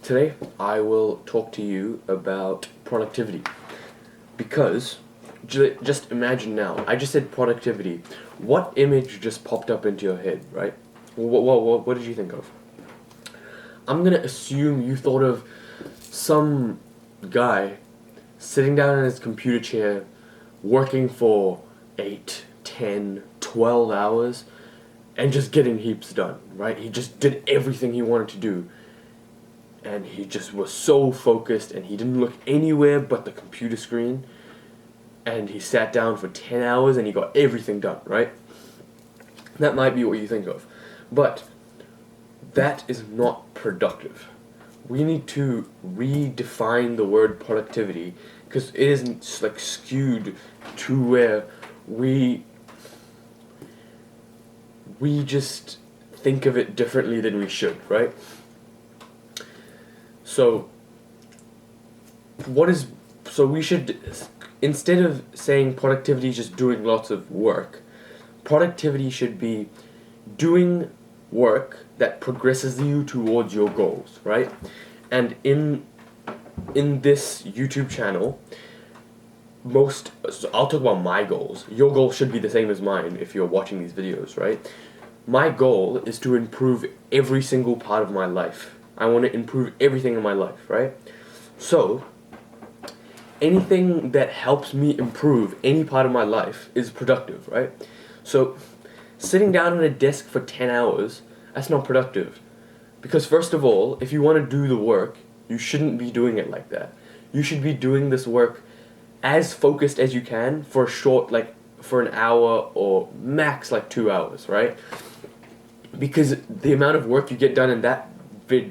Today I will talk to you about productivity because just imagine now, I just said productivity. What image just popped up into your head, right? What did you think of? I'm gonna assume you thought of some guy sitting down in his computer chair working for 8, 10, 12 hours and just getting heaps done, right? He just did everything he wanted to do. And he just was so focused and he didn't look anywhere but the computer screen. And he sat down for 10 hours and he got everything done, right? That might be what you think of. But that is not productive. We need to redefine the word productivity because it isn't like skewed to where we just think of it differently than we should, right? So we should, instead of saying productivity is just doing lots of work, productivity should be doing work that progresses you towards your goals, right? And in this YouTube channel, so I'll talk about my goals. Your goals should be the same as mine if you're watching these videos, right? My goal is to improve every single part of my life. I want to improve everything in my life, right? So, anything that helps me improve any part of my life is productive, right? So, sitting down at a desk for 10 hours, that's not productive. Because first of all, if you want to do the work, you shouldn't be doing it like that. You should be doing this work as focused as you can for a short, for an hour or max 2 hours, right? Because the amount of work you get done in that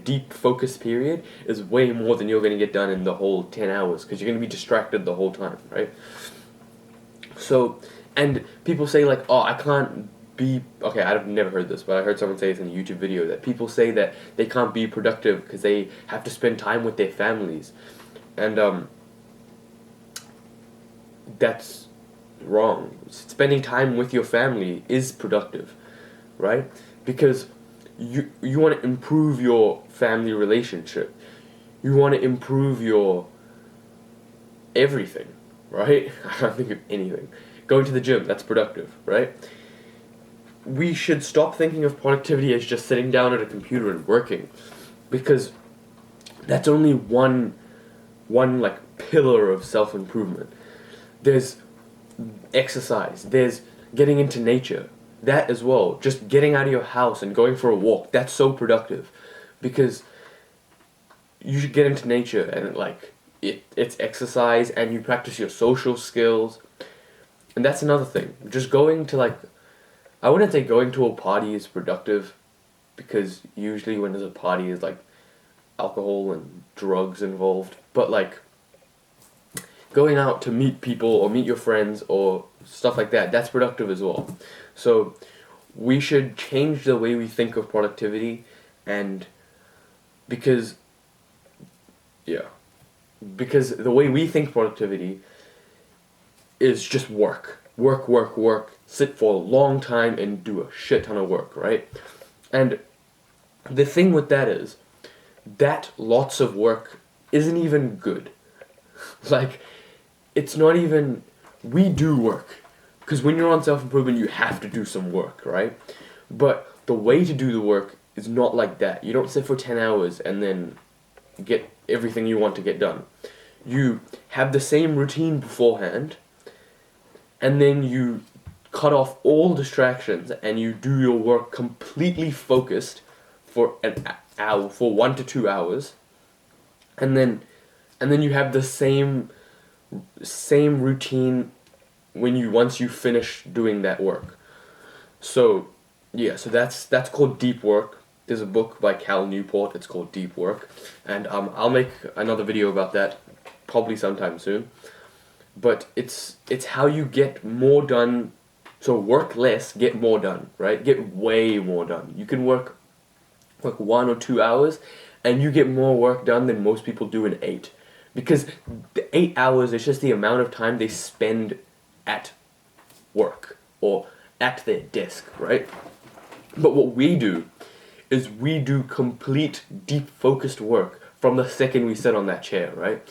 deep focus period is way more than you're going to get done in the whole 10 hours because you're going to be distracted the whole time, right? So, and people say oh, I can't be, okay, I've never heard this, but I heard someone say this in a YouTube video, that people say that they can't be productive because they have to spend time with their families. And that's wrong. Spending time with your family is productive, right? Because you want to improve your family relationship. You want to improve your everything, right? I can't think of anything. Going to the gym, that's productive, right? We should stop thinking of productivity as just sitting down at a computer and working, because that's only one pillar of self-improvement. There's exercise, there's getting into nature. That as well, just getting out of your house and going for a walk, that's so productive, because you should get into nature and it's exercise and you practice your social skills. And that's another thing, just going to I wouldn't say going to a party is productive, because usually when there's a party there's alcohol and drugs involved, but going out to meet people or meet your friends or stuff like that, that's productive as well. So we should change the way we think of productivity, and because the way we think productivity is just work, sit for a long time and do a shit ton of work, right? And the thing with that is that lots of work isn't even good. It's not even, we do work. Because when you're on self-improvement, you have to do some work, right? But the way to do the work is not like that. You don't sit for 10 hours and then get everything you want to get done. You have the same routine beforehand, and then you cut off all distractions and you do your work completely focused for an hour, for 1 to 2 hours, and then you have the same routine once you finish doing that work. So that's called deep work. There's a book by Cal Newport, it's called Deep Work, and I'll make another video about that probably sometime soon. But it's how you get more done. So work less, get more done, right? Get way more done. You can work 1 or 2 hours and you get more work done than most people do in 8. Because the 8 hours is just the amount of time they spend at work or at their desk, right? But what we do is we do complete, deep, focused work from the second we sit on that chair, right?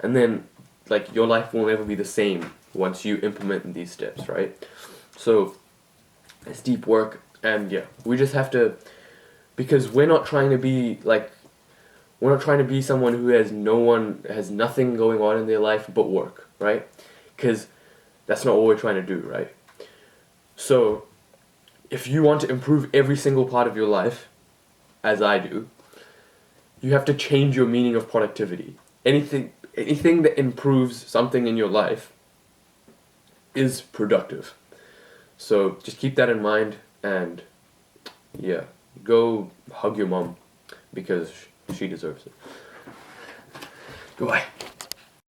And then, like, your life will never be the same once you implement these steps, right? So, it's deep work, and yeah, we just have to, because we're not trying to be, like, we're not trying to be someone who has nothing going on in their life but work, right? Because that's not what we're trying to do, right? So, if you want to improve every single part of your life, as I do, you have to change your meaning of productivity. Anything that improves something in your life is productive. So just keep that in mind, and yeah, go hug your mom because she deserves it. Goodbye.